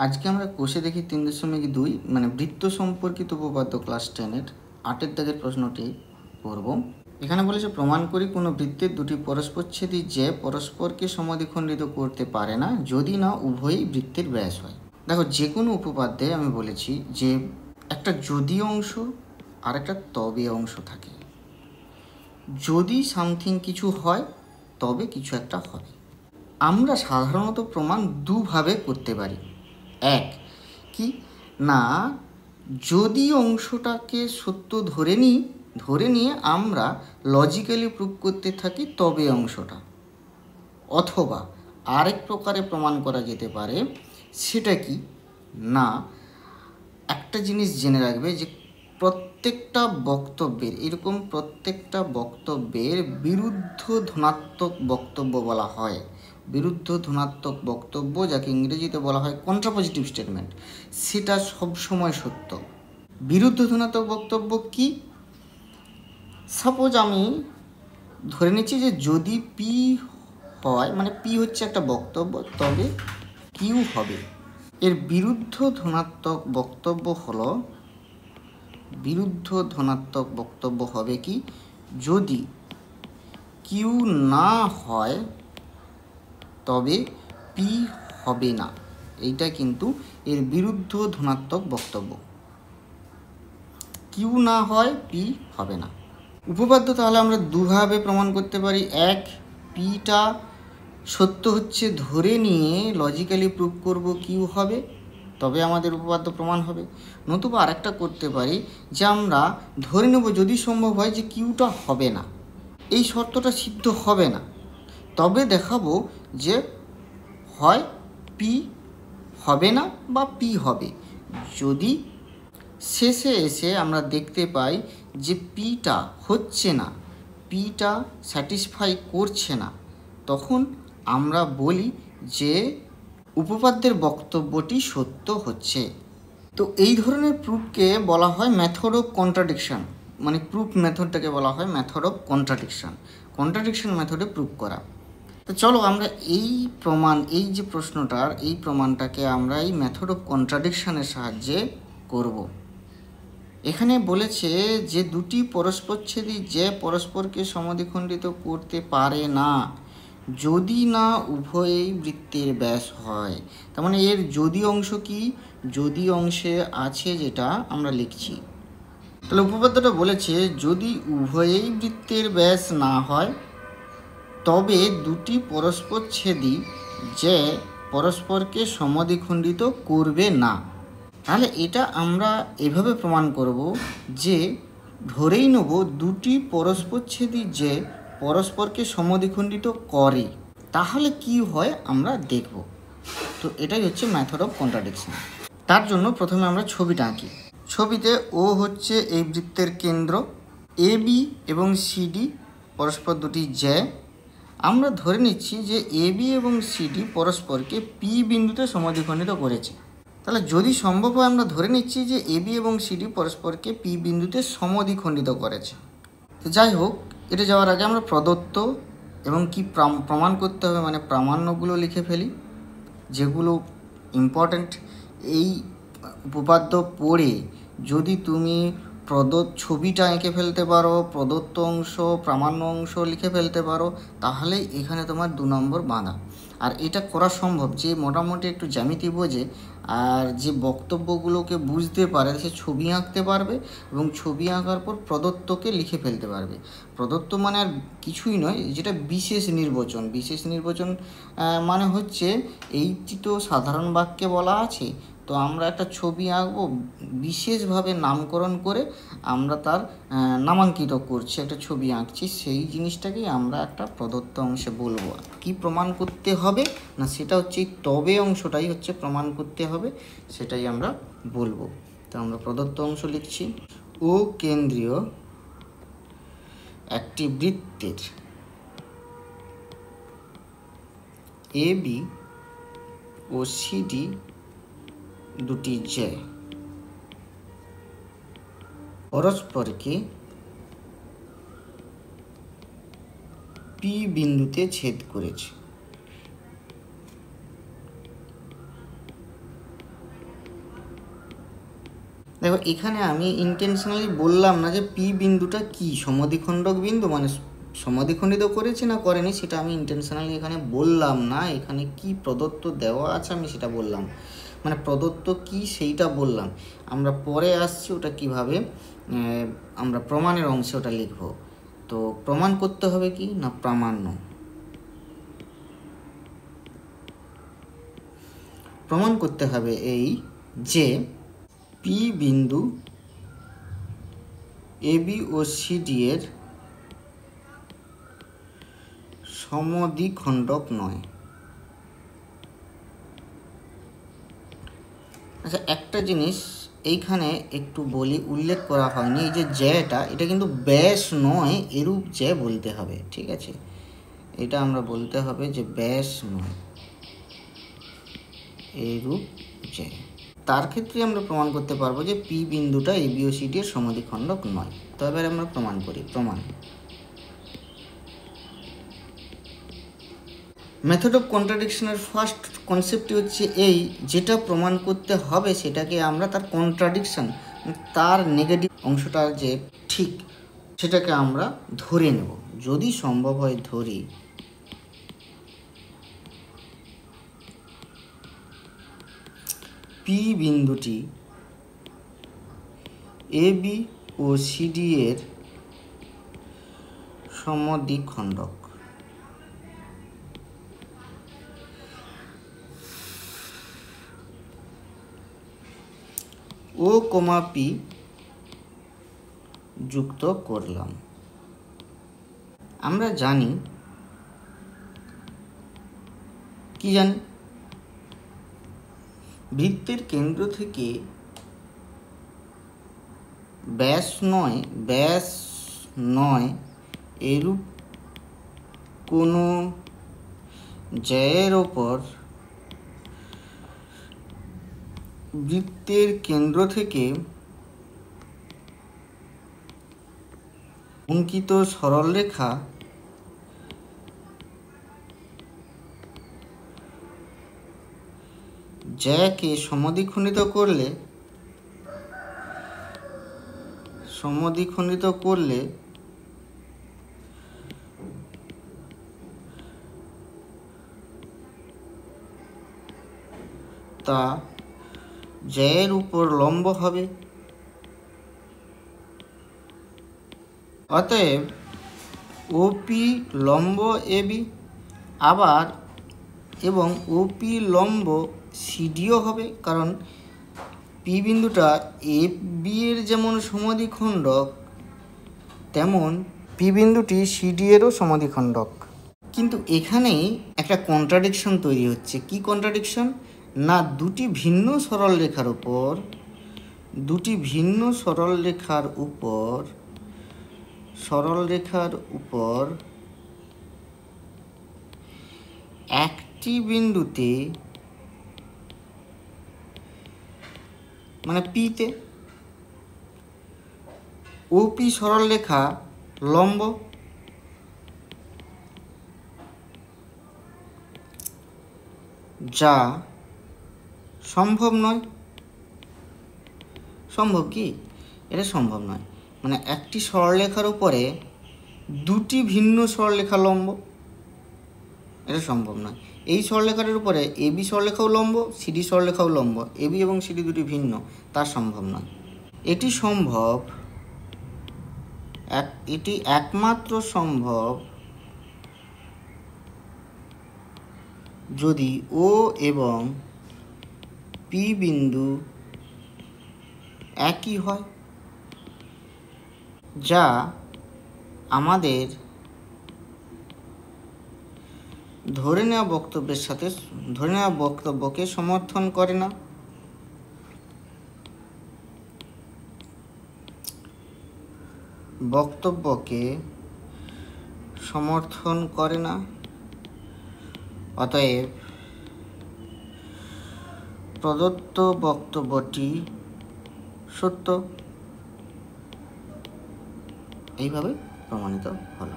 আজকে আমরা কোষে দেখি 3.2 মানে বৃত্ত সম্পর্কিত উপপাদ্য ক্লাস 10-এর 8-এর দাগের প্রশ্নটি করব। এখানে বলেছে প্রমাণ করি কোনো বৃত্তের দুটি পরস্পরচ্ছেদী যে পরস্পরকে সমদ্বিখণ্ডিত করতে পারে না যদি না উভয়ই বৃত্তের ব্যাস হয়। দেখো, যে কোনো উপপাদ্যে আমি বলেছি যে একটা যদি অংশ আর একটা তবে অংশ থাকে। যদি সামথিং কিছু হয় তবে কিছু একটা হবে। আমরা সাধারণত প্রমাণ দুভাবে করতে পারি। এক, কি না, যদি অংশটাকে সত্য ধরে নিয়ে আমরা লজিক্যালি প্রুভ করতে থাকি তবে অংশটা, অথবা আরেক প্রকারে প্রমাণ করা যেতে পারে। সেটা কি না, একটা জিনিস জেনে রাখবে যে প্রত্যেকটা বক্তব্যের বিরুদ্ধ ধনাত্মক বক্তব্য বলা হয়। বিরুদ্ধ ধনাত্মক বক্তব্য, যাকে ইংরেজিতে বলা হয় কন্ট্রাপজিটিভ স্টেটমেন্ট, সেটা সবসময় সত্য। বিরুদ্ধ ধনাত্মক বক্তব্য কি? সাপোজ আমি ধরে নিচ্ছি যে যদি পি হয়, মানে পি হচ্ছে একটা বক্তব্য, তবে কিউ হবে। এর বিরুদ্ধ ধনাত্মক বক্তব্য হবে কি, যদি কিউ না হয় তবে পি হবে না। এইটা কিন্তু এর বিরুদ্ধ ধনাত্মক বক্তব্য। কিউ না হয় পি হবে না। উপপাদ্য তাহলে আমরা দুভাবে প্রমাণ করতে পারি। এক, পিটা সত্য হচ্ছে ধরে নিয়ে লজিক্যালি প্রুভ করব কিউ হবে, তবে আমাদের উপপাদ্য প্রমাণ হবে। নতুবা আরেকটা করতে পারি যে আমরা ধরে নেব যদি সম্ভব হয় যে কিউটা হবে না, এই শর্তটা সিদ্ধ হবে না, তবে দেখাবো যে হয় পি হবে না বা পি হবে। যদি শেষে এসে আমরা দেখতে পাই যে পিটা হচ্ছে না, পিটা স্যাটিসফাই করছে না, তখন আমরা বলি যে উপপাদ্যের বক্তব্যটি সত্য হচ্ছে। তো এই ধরনের প্রুফকে বলা হয় মেথড অফ কন্ট্রাডিকশন, মানে প্রুফ মেথডটাকে বলা হয় মেথড অফ কন্ট্রাডিকশন মেথডে প্রুফ করা। তো চলো আমরা এই যে প্রশ্নটার এই প্রমাণটাকে আমরা এই মেথড অফ কন্ট্রাডিকশনের সাহায্যে করব। এখানে বলেছে যে দুটি পরস্পরচ্ছেদী যে পরস্পরকে সমদ্বিখণ্ডিত করতে পারে না যদি না উভয়ই বৃত্তের ব্যাস হয়। তার মানে এর যদি অংশ কি, যদি অংশে আছে যেটা আমরা লিখছি। তাহলে উপপাদ্যটা বলেছে যদি উভয়ই বৃত্তের ব্যাস না হয় তবে দুটি পরস্পরচ্ছেদী যে পরস্পরকে সমদ্বিখণ্ডিত করবে না। তাহলে এটা আমরা এভাবে প্রমাণ করব যে ধরেই নেব দুটি পরস্পরচ্ছেদী যে পরস্পরকে সমদ্বিখণ্ডিত করে, তাহলে কি হয় আমরা দেখব। তো এটাই হচ্ছে মেথড অফ কন্ট্রাডিকশন। তার জন্য প্রথমে আমরা ছবিটা আঁকি। ছবিতে ও হচ্ছে এই বৃত্তের কেন্দ্র, এ বি এবং সিডি পরস্পর দুটি যে। আমরা ধরে নিচ্ছি যে এ বি এবং সিডি পরস্পরকে পি বিন্দুতে সমদ্বিখণ্ডিত করেছে। তাহলে যদি সম্ভব হয় আমরা ধরে নিচ্ছি যে এ বি এবং সিডি পরস্পরকে পি বিন্দুতে সমদ্বিখণ্ডিত করেছে। তো যাই হোক, এটা যাওয়ার আগে আমরা প্রদত্ত এবং কি প্রমাণ করতে হবে মানে প্রামাণ্যগুলো লিখে ফেলি, যেগুলো ইম্পর্ট্যান্ট। এই উপপাদ্য পড়ে যদি তুমি ছবিটা এঁকে ফেলতে পারো, প্রদত্ত অংশ প্রামাণ্য অংশ লিখে ফেলতে পারো, তাহলে এখানে তোমার 2 নম্বর বাঁধা। আর এটা করা সম্ভব যে মোটামুটি একটু জ্যামিতি বোঝে আর যে বক্তব্যগুলোকে বুঝতে পারে, সে ছবি আঁকতে পারবে এবং ছবি আঁকার পর প্রদত্তকে লিখে ফেলতে পারবে। প্রদত্ত মানে আর কিছুই নয়, যেটা বিশেষ নির্বাচন মানে হচ্ছে এইটি তো সাধারণ বাক্যে বলা আছে, তো আমরা একটা ছবি আঁকবো, বিশেষভাবে নামকরণ করে আমরা তার নামাঙ্কিত করছি, একটা ছবি আঁকছি, সেই জিনিসটাকেই আমরা একটা প্রদত্ত অংশে বলবো। কি প্রমাণ করতে হবে না, সেটা হচ্ছে এই তবে অংশটাই হচ্ছে প্রমাণ করতে হবে, সেটাই আমরা বলবো। তো আমরা প্রদত্ত অংশ লিখছি, ও কেন্দ্রীয় একটি বৃত্তের এ বি ও সিডি দুটি যে পরস্পরকে পি বিন্দুতে ছেদ করেছে। দেখো এখানে আমি ইন্টেনশনালি বললাম না যে পি বিন্দুটা কি সমদ্বিখণ্ডক বিন্দু, মানে সমদ্বিখণ্ডিত করেছে না করেনি সেটা আমি ইন্টেনশনালি এখানে বললাম না। এখানে কি প্রদত্ত দেওয়া আছে আমি সেটা বললাম, মানে প্রদত্ত কি সেইটা বললাম। আমরা পরে আসছি ওটা কিভাবে আমরা প্রমাণের অংশে ওটা লিখব। তো প্রমাণ করতে হবে কি না, প্রামাণ্য। প্রমাণ করতে হবে এই যে পি বিন্দু A B O C D এর সমদ্বিখণ্ডক নয়। আচ্ছা একটা জিনিস এইখানে একটু বলি, উল্লেখ করা হয়নি, এই যে জ্যাটা এটা কিন্তু ব্যাস নয়, এরূপ জ্যা বলতে হবে, ঠিক আছে? এটা আমরা বলতে হবে যে ব্যাস নয়, এরূপ জ্যা। তার ক্ষেত্রে আমরা প্রমাণ করতে পারবো যে পি বিন্দুটা A B O C D এর সমদ্বিখণ্ডক নয়। তো এবার আমরা প্রমাণ করি। প্রমাণ মেথড অফ কন্ট্রাডিকশনের ফার্স্ট কনসেপ্টটি হচ্ছে এই, যেটা প্রমাণ করতে হবে সেটাকে আমরা তার কন্ট্রাডিকশন, তার নেগেটিভ অংশটা যে ঠিক সেটাকে আমরা ধরে নেব। যদি সম্ভব হয় ধরি পি বিন্দুটি A B O C D এর সমদ্বিখণ্ডক। ও কমা পি যুক্ত করলাম। আমরা জানি কি জানি, বৃত্তের কেন্দ্র থেকে ব্যাস নয় এরূপ কোনো জ্যায়ের ওপর বৃত্তের কেন্দ্র থেকে অঙ্কিত সরলরেখা জ্যাকে সমদ্বিখণ্ডিত করলে তা জ্যায়ের উপর লম্ব হবে। অতএব ওপি লম্ব এবি আবার এবং ওপি লম্ব সিডিও হবে, কারণ পি বিন্দুটা এ বি এর যেমন সমদ্বিখণ্ডক তেমন পি বিন্দুটি সিডি এরও সমদ্বিখণ্ডক। কিন্তু এখানেই একটা কন্ট্রাডিকশন তৈরি হচ্ছে। কি কন্ট্রাডিকশন না, দুটি ভিন্ন সরলরেখার উপর একটি বিন্দুতে মানে পিতে ওপি সরলরেখা লম্ব, যা সম্ভব নয়। সম্ভব কি? এটা সম্ভব নয়, মানে একটি সরলরেখার উপরে দুটি ভিন্ন সরলরেখা লম্ব, এটা সম্ভব নয়। এই সরলরেখাটার উপরে এবি সরলরেখাও লম্ব, সিডি সরলরেখাও লম্ব, এবি এবং সিডি দুটি ভিন্ন, তা সম্ভব নয়। এটি একমাত্র সম্ভব যদি ও এবং পি বিন্দু একই হয়, যা আমাদের ধরে নেওয়া বক্তব্যকে সমর্থন করে না। অতএব প্রদত্ত বক্তব্যটি সত্য। এইভাবে প্রমাণিত হলো।